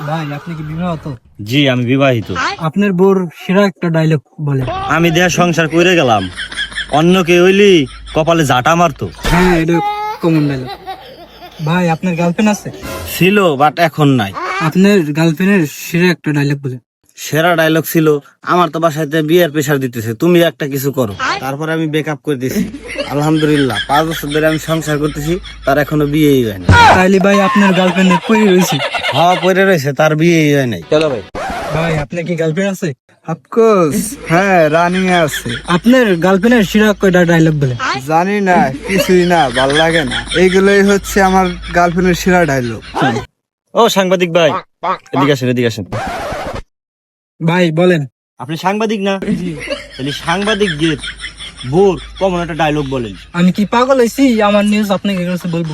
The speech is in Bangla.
ভাই আপনি কি বিবাহিত? জি আমি বিবাহিত। আপনার বোর সেরা একটা ডায়লগ বলে। আমি দেহ সংসার করে গেলাম, অন্য কে হইলি কপালে জাটা মারতো। হ্যাঁ, এটা কমন ডায়লগ। ভাই আপনার গার্লফ্রেন্ড আছে? ছিল বাট এখন নাই। আপনার গার্লফ্রেন্ডের সেরা একটা ডায়লগ বলে। সেরা ডায়লগ ছিল, আমার তো বাসাতে বিয়ের প্রেশার দিতেছে, তুমি একটা কিছু করো। তারপরে আমি বেকআপ করে দিছি। আলহামদুলিল্লাহ 5 বছর ধরে আমি সংসার করতেছি, তার এখনো বিয়েই হয় না। তাইলে ভাই আপনার গার্লফ্রেন্ডের কই রয়েছে? হাওয়া পড়ে রয়েছে, তার বিয়েই হয় নাই। চলো ভাই। ভাই আপনার কি গার্লফ্রেন্ড আছে? অফকোর্স, হ্যাঁ রানিং আছে। আপনার গার্লফ্রেন্ডের সেরা কয়টা ডায়লগ বলে। জানি না, কিছুই না, ভাল লাগে না। এইগুলোই হচ্ছে আমার গার্লফ্রেন্ডের সেরা ডায়লগ। ও সাংবাদিক ভাই, এদিকে আসেন এদিকে আসেন। ভাই বলেন। আপনি সাংবাদিক না? তাহলে সাংবাদিক যে বোর কমন একটা ডায়লগ বলেন। আমি কি পাগল হয়েছি আমার নিউজ আপনাকে কাছে বলবো?